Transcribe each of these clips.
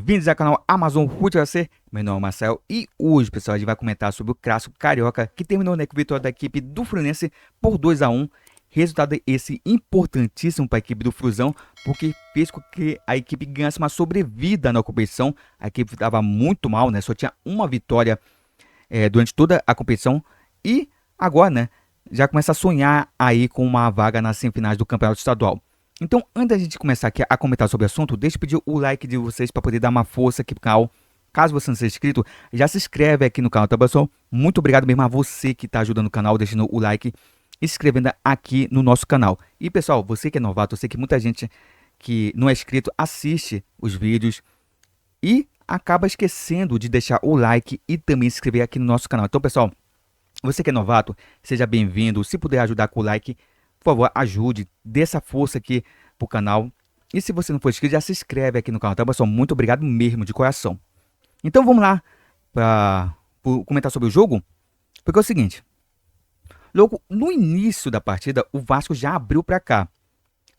Bem-vindos ao canal Amazon Futebol AC. Meu nome é Marcel e hoje, pessoal, a gente vai comentar sobre o clássico carioca que terminou na vitória da equipe do Fluminense por 2-1. Resultado esse importantíssimo para a equipe do Flusão, porque fez com que a equipe ganhasse uma sobrevida na competição. A equipe estava muito mal, né? Só tinha uma vitória durante toda a competição e agora, né, já começa a sonhar aí com uma vaga nas semifinais do Campeonato Estadual. Então, antes da gente começar aqui a comentar sobre o assunto, deixa eu pedir o like de vocês para poder dar uma força aqui pro canal. Caso você não seja inscrito, já se inscreve aqui no canal, tá, pessoal? Muito obrigado mesmo a você que está ajudando o canal, deixando o like e se inscrevendo aqui no nosso canal. E, pessoal, você que é novato, eu sei que muita gente que não é inscrito assiste os vídeos e acaba esquecendo de deixar o like e também se inscrever aqui no nosso canal. Então, pessoal, você que é novato, seja bem-vindo. Se puder ajudar com o like, por favor, ajude, dê essa força aqui pro canal. E se você não for inscrito, já se inscreve aqui no canal, tá, pessoal? Muito obrigado mesmo, de coração. Então vamos lá para comentar sobre o jogo. Porque é o seguinte, logo no início da partida, o Vasco já abriu para cá.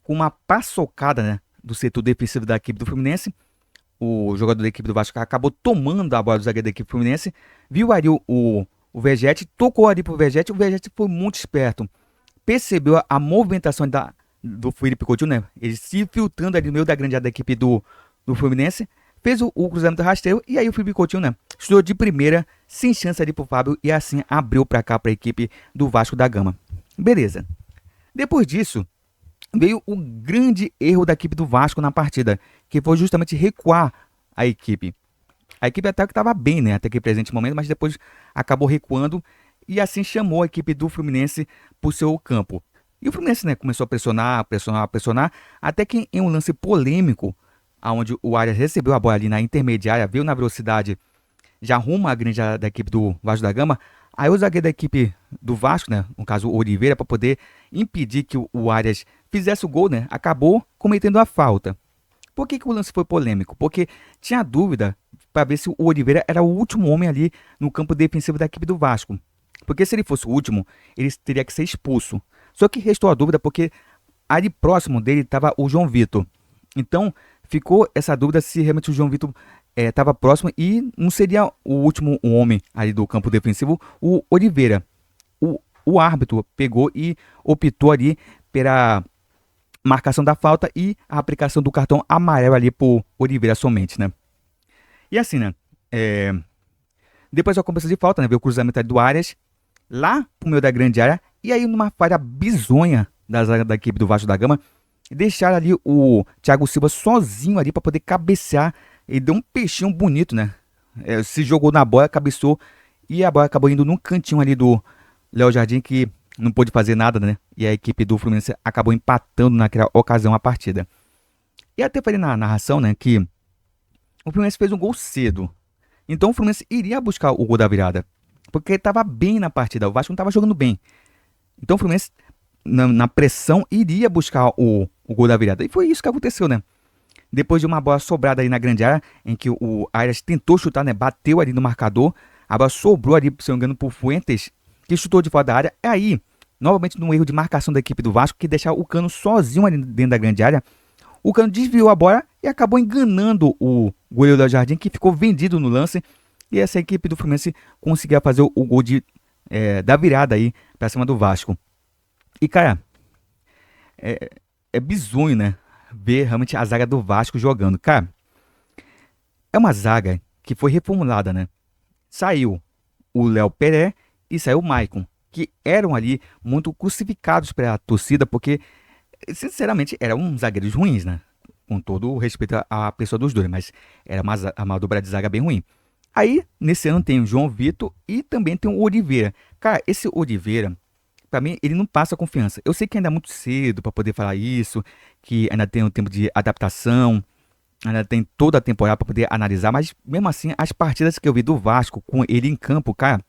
Com uma paçocada, né, do setor defensivo da equipe do Fluminense. O jogador da equipe do Vasco acabou tomando a bola do zagueiro da equipe do Fluminense. Viu ali o Vegete, tocou ali pro Vegete. O Vegete foi muito esperto. Percebeu a movimentação do Felipe Coutinho, né? Ele se filtrando ali no meio da grande área da equipe do Fluminense. Fez o cruzamento rasteiro e aí o Felipe Coutinho, né? Estourou de primeira, sem chance ali pro Fábio. E assim abriu pra cá pra equipe do Vasco da Gama. Beleza. Depois disso, veio o grande erro da equipe do Vasco na partida. Que foi justamente recuar a equipe. A equipe até que estava bem, né? Até aquele presente momento, mas depois acabou recuando. E assim chamou a equipe do Fluminense para o seu campo. E o Fluminense, né, começou a pressionar, até que em um lance polêmico, onde o Arias recebeu a bola ali na intermediária, veio na velocidade, já rumo à grande da equipe do Vasco da Gama, aí o zagueiro da equipe do Vasco, né, no caso o Oliveira, para poder impedir que o Arias fizesse o gol, né, acabou cometendo a falta. Por que o lance foi polêmico? Porque tinha dúvida para ver se o Oliveira era o último homem ali no campo defensivo da equipe do Vasco. Porque se ele fosse o último, ele teria que ser expulso. Só que restou a dúvida porque ali próximo dele estava o João Vitor. Então ficou essa dúvida se realmente o João Vitor estava próximo e não seria o último homem ali do campo defensivo, o Oliveira. O árbitro pegou e optou ali pela marcação da falta e a aplicação do cartão amarelo ali por Oliveira somente, né? E assim, né? Depois da cobrança de falta, né? Veio o cruzamento ali do Arias lá pro meio da grande área. E aí, numa falha bizonha da equipe do Vasco da Gama, deixaram ali o Thiago Silva sozinho ali para poder cabecear. Ele deu um peixinho bonito, né? Se jogou na bola, cabeceou. E a bola acabou indo num cantinho ali do Léo Jardim, que não pôde fazer nada, né? E a equipe do Fluminense acabou empatando naquela ocasião a partida. E até falei na narração, né, que o Fluminense fez um gol cedo. Então o Fluminense iria buscar o gol da virada. Porque ele estava bem na partida, o Vasco não estava jogando bem. Então o Fluminense, na pressão, iria buscar o gol da virada. E foi isso que aconteceu, né? Depois de uma bola sobrada ali na grande área, em que o Arias tentou chutar, né? Bateu ali no marcador. A bola sobrou ali, se não me engano, por Fuentes, que chutou de fora da área. E aí, novamente, num erro de marcação da equipe do Vasco, que deixava o Cano sozinho ali dentro da grande área. O Cano desviou a bola e acabou enganando o goleiro do Jardim, que ficou vendido no lance. E essa equipe do Fluminense conseguia fazer o gol da virada aí pra cima do Vasco. E, cara, é bizonho, né? Ver realmente a zaga do Vasco jogando. Cara, é uma zaga que foi reformulada, né? Saiu o Léo Pelé e saiu o Maicon, que eram ali muito crucificados pela torcida, porque, sinceramente, eram zagueiros ruins, né? Com todo o respeito à pessoa dos dois, mas era uma dobra de zaga bem ruim. Aí, nesse ano tem o João Vitor e também tem o Oliveira. Cara, esse Oliveira, pra mim, ele não passa confiança. Eu sei que ainda é muito cedo pra poder falar isso, que ainda tem um tempo de adaptação, ainda tem toda a temporada pra poder analisar, mas mesmo assim, as partidas que eu vi do Vasco com ele em campo, cara,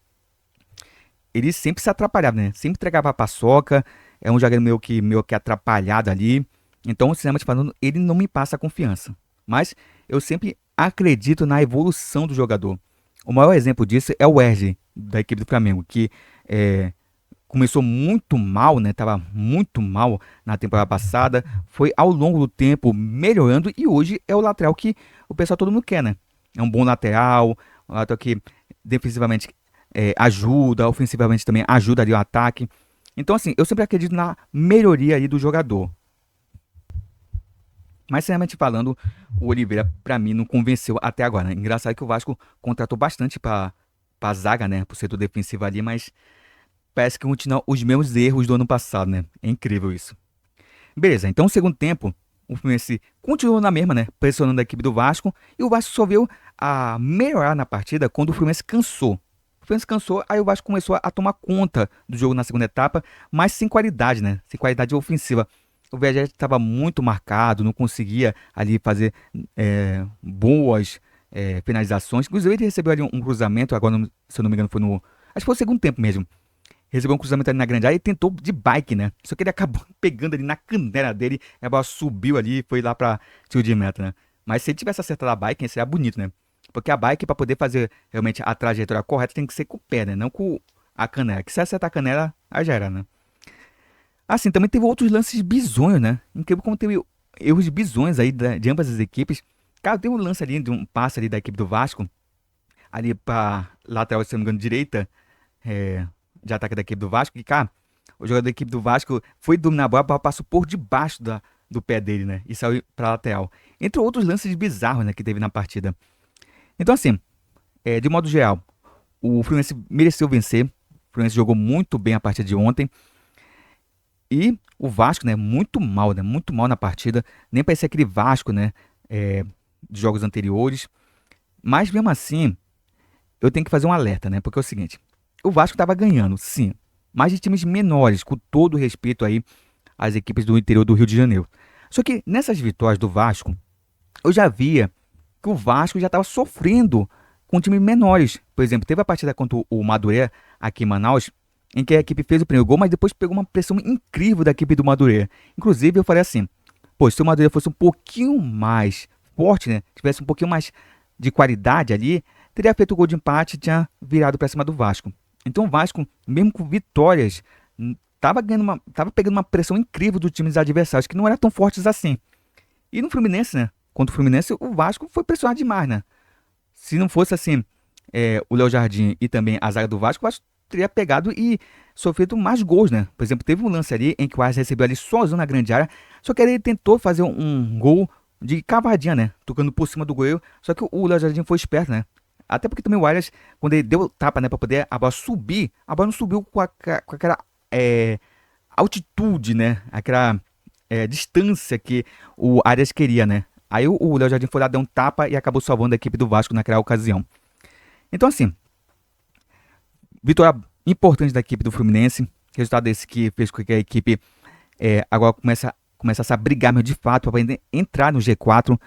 ele sempre se atrapalhava, né? Sempre entregava a paçoca, é um jogador meio que atrapalhado ali. Então, sinceramente falando, ele não me passa confiança. Mas eu sempre acredito na evolução do jogador. O maior exemplo disso é o Wesley, da equipe do Flamengo, que começou muito mal, né? Tava muito mal na temporada passada, foi ao longo do tempo melhorando e hoje é o lateral que o pessoal todo mundo quer, né? É um bom lateral, um lateral que defensivamente ajuda, ofensivamente também ajuda ali o ataque. Então, assim, eu sempre acredito na melhoria aí do jogador. Mas, sinceramente falando, o Oliveira, pra mim, não convenceu até agora, né? Engraçado que o Vasco contratou bastante pra zaga, né? Pro setor defensivo ali, mas parece que continua os mesmos erros do ano passado, né? É incrível isso. Beleza, então no segundo tempo, o Fluminense continuou na mesma, né? Pressionando a equipe do Vasco. E o Vasco só veio a melhorar na partida quando o Fluminense cansou. O Fluminense cansou, aí o Vasco começou a tomar conta do jogo na segunda etapa, mas sem qualidade, né? Sem qualidade ofensiva. O Vegeta estava muito marcado, não conseguia ali fazer boas finalizações. Inclusive ele recebeu ali um cruzamento, agora se eu não me engano foi no... Acho que foi o segundo tempo mesmo. Recebeu um cruzamento ali na grande área e tentou de bike, né? Só que ele acabou pegando ali na canela dele, a bola subiu ali e foi lá pra tiro de meta, né? Mas se ele tivesse acertado a bike, seria bonito, né? Porque a bike, pra poder fazer realmente a trajetória correta, tem que ser com o pé, né? Não com a canela. Que se acertar a canela, aí já era, né? Assim, também teve outros lances bizonhos, né? Incrível como teve erros bizonhos aí de ambas as equipes. Cara, tem um lance ali de um passe ali da equipe do Vasco, ali pra lateral, se não me engano, direita, é, de ataque da equipe do Vasco, que, cara, o jogador da equipe do Vasco foi dominar a bola, a bola passou por debaixo do pé dele, né? E saiu pra lateral. Entre outros lances bizarros, né, que teve na partida. Então, assim, de modo geral, o Fluminense mereceu vencer. O Fluminense jogou muito bem a partida de ontem. E o Vasco, né, muito mal, né? Muito mal na partida. Nem parecia aquele Vasco, né? De jogos anteriores. Mas mesmo assim, eu tenho que fazer um alerta, né? Porque é o seguinte: o Vasco estava ganhando, sim, mas de times menores, com todo o respeito aí às equipes do interior do Rio de Janeiro. Só que nessas vitórias do Vasco, eu já via que o Vasco já estava sofrendo com times menores. Por exemplo, teve a partida contra o Madureira aqui em Manaus, em que a equipe fez o primeiro gol, mas depois pegou uma pressão incrível da equipe do Madureira. Inclusive, eu falei assim: pô, se o Madureira fosse um pouquinho mais forte, né? Tivesse um pouquinho mais de qualidade ali, teria feito o gol de empate e tinha virado para cima do Vasco. Então o Vasco, mesmo com vitórias, tava pegando uma pressão incrível dos times adversários, que não eram tão fortes assim. E no Fluminense, né? Contra o Fluminense, o Vasco foi pressionado demais, né? Se não fosse assim, o Léo Jardim e também a zaga do Vasco, o Vasco teria pegado e sofrido mais gols, né? Por exemplo, teve um lance ali em que o Arias recebeu ali sozinho na grande área, só que ele tentou fazer um gol de cavadinha, né? Tocando por cima do goleiro, só que o Léo Jardim foi esperto, né? Até porque também o Arias, quando ele deu o tapa, né, pra poder a bola subir, a bola não subiu com aquela altitude, né? Aquela distância que o Arias queria, né? Aí o Léo Jardim foi lá, deu um tapa e acabou salvando a equipe do Vasco naquela ocasião. Então, assim, vitória importante da equipe do Fluminense. Resultado esse que fez com que a equipe agora começasse a brigar mesmo de fato para poder entrar no G4.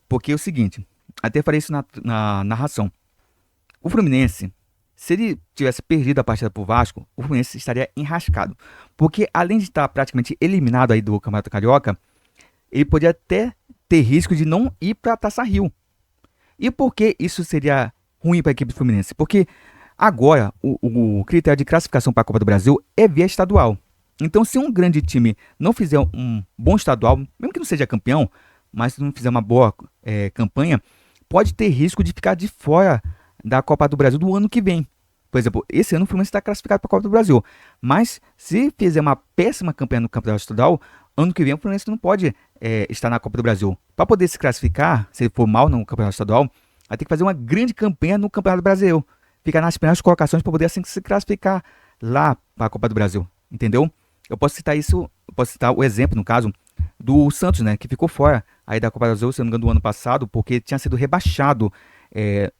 Porque é o seguinte, até falei isso na narração. O Fluminense, se ele tivesse perdido a partida pro Vasco, o Fluminense estaria enrascado. Porque além de estar praticamente eliminado aí do Campeonato Carioca, ele podia até ter risco de não ir para a Taça Rio. E por que isso seria ruim para a equipe do Fluminense? Porque agora o critério de classificação para a Copa do Brasil é via estadual. Então, se um grande time não fizer um bom estadual, mesmo que não seja campeão, mas se não fizer uma boa campanha, pode ter risco de ficar de fora da Copa do Brasil do ano que vem. Por exemplo, esse ano o Fluminense está classificado para a Copa do Brasil. Mas se fizer uma péssima campanha no Campeonato Estadual, ano que vem o Fluminense não pode estar na Copa do Brasil. Para poder se classificar, se ele for mal no Campeonato Estadual, vai ter que fazer uma grande campanha no Campeonato Brasileiro. Ficar nas primeiras colocações para poder assim se classificar lá para a Copa do Brasil. Entendeu? Eu posso citar o exemplo, no caso, do Santos, né? Que ficou fora aí da Copa do Brasil, se não me engano, do ano passado, porque tinha sido rebaixado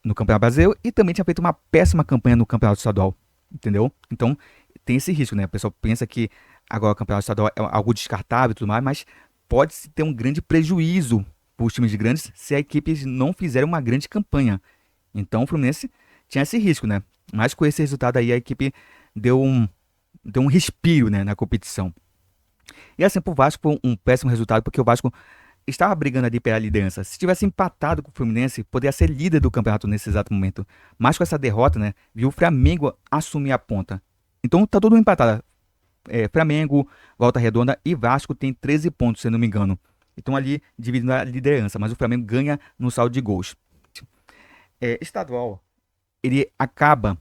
no Campeonato Brasileiro e também tinha feito uma péssima campanha no Campeonato Estadual, entendeu? Então tem esse risco, né? O pessoal pensa que agora o Campeonato Estadual é algo descartável e tudo mais, mas pode ter um grande prejuízo para os times grandes se a equipe não fizer uma grande campanha. Então o Fluminense tinha esse risco, né? Mas com esse resultado aí a equipe deu um respiro, né, na competição. E assim, pro Vasco foi um péssimo resultado, porque o Vasco estava brigando ali pela liderança. Se tivesse empatado com o Fluminense, poderia ser líder do campeonato nesse exato momento. Mas com essa derrota, né, viu o Flamengo assumir a ponta. Então tá todo mundo empatado. Flamengo, Volta Redonda e Vasco tem 13 pontos, se eu não me engano. Então ali dividindo a liderança, mas o Flamengo ganha no saldo de gols. Estadual, ele acaba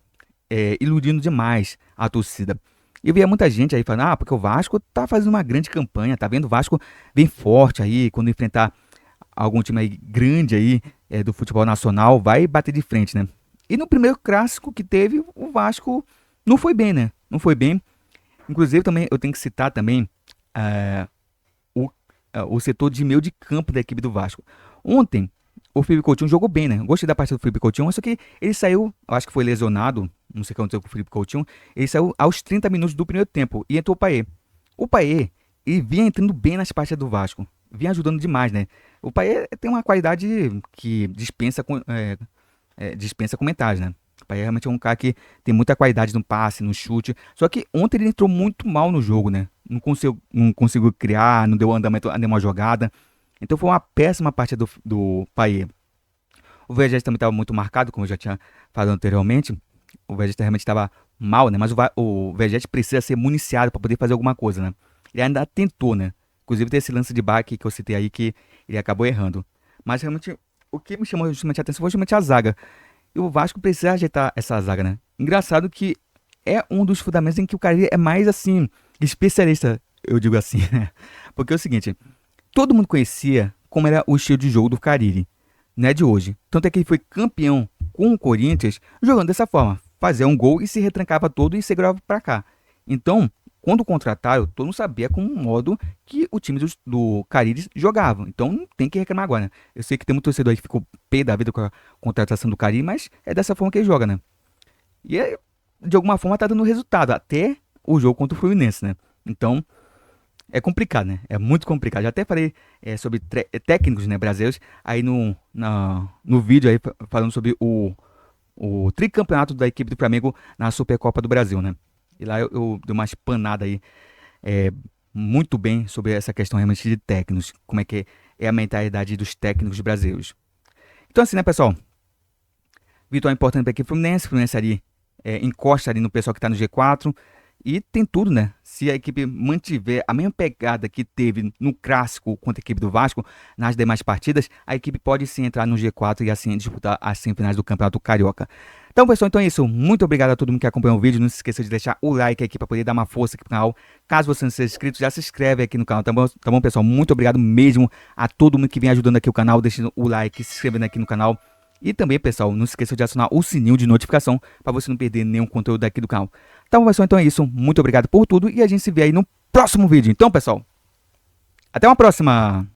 iludindo demais a torcida. Eu via muita gente aí falando, porque o Vasco tá fazendo uma grande campanha, tá vendo? O Vasco bem forte aí, quando enfrentar algum time aí grande aí do futebol nacional, vai bater de frente, né? E no primeiro clássico que teve, o Vasco não foi bem, né? Não foi bem. Inclusive também eu tenho que citar também eh, o setor de meio de campo da equipe do Vasco. Ontem, o Felipe Coutinho jogou bem, né? Gostei da partida do Felipe Coutinho, só que ele saiu, eu acho que foi lesionado, não sei o que aconteceu com o Felipe Coutinho, ele saiu aos 30 minutos do primeiro tempo e entrou o Payet. O Payet, ele vinha entrando bem nas partidas do Vasco, vinha ajudando demais, né? O Payet tem uma qualidade que dispensa comentários, né? O Payet realmente é um cara que tem muita qualidade no passe, no chute. Só que ontem ele entrou muito mal no jogo, né? Não conseguiu criar, não deu andamento a nenhuma jogada. Então foi uma péssima partida do Payet. O Vegeta também estava muito marcado, como eu já tinha falado anteriormente. O Vegeta realmente estava mal, né? Mas o Vegeta precisa ser municiado para poder fazer alguma coisa, né? Ele ainda tentou, né? Inclusive tem esse lance de baque que eu citei aí que ele acabou errando. Mas realmente o que me chamou justamente a atenção foi justamente a zaga. E o Vasco precisa ajeitar essa zaga, né? Engraçado que é um dos fundamentos em que o cara é mais assim, especialista, eu digo assim, né? Porque é o seguinte, todo mundo conhecia como era o estilo de jogo do Carille, né, de hoje. Tanto é que ele foi campeão com o Corinthians jogando dessa forma, fazia um gol e se retrancava todo e segurava pra cá. Então, quando contrataram, todo mundo sabia com o modo que o time do Carille jogava. Então, não tem que reclamar agora, né? Eu sei que tem muito torcedor aí que ficou pé da vida com a contratação do Carille, mas é dessa forma que ele joga, né? E de alguma forma tá dando resultado, até o jogo contra o Fluminense, né? Então, é complicado, né? É muito complicado. Já até falei sobre técnicos, né, brasileiros aí no vídeo aí falando sobre o tricampeonato da equipe do Flamengo na Supercopa do Brasil, né? E lá eu dei uma espanada aí é, muito bem sobre essa questão realmente de técnicos, como é que é a mentalidade dos técnicos brasileiros. Então assim, né, pessoal? Vitória importante para a equipe Fluminense, Fluminense ali encosta ali no pessoal que está no G4. E tem tudo, né? Se a equipe mantiver a mesma pegada que teve no clássico contra a equipe do Vasco, nas demais partidas, a equipe pode sim entrar no G4 e assim disputar as semifinais do Campeonato Carioca. Então, pessoal, então é isso. Muito obrigado a todo mundo que acompanhou o vídeo. Não se esqueça de deixar o like aqui para poder dar uma força aqui pro canal. Caso você não seja inscrito, já se inscreve aqui no canal, tá bom, pessoal? Muito obrigado mesmo a todo mundo que vem ajudando aqui o canal, deixando o like, se inscrevendo aqui no canal. E também, pessoal, não se esqueça de acionar o sininho de notificação para você não perder nenhum conteúdo aqui do canal. Tá bom, pessoal? Então é isso. Muito obrigado por tudo e a gente se vê aí no próximo vídeo. Então, pessoal, até uma próxima!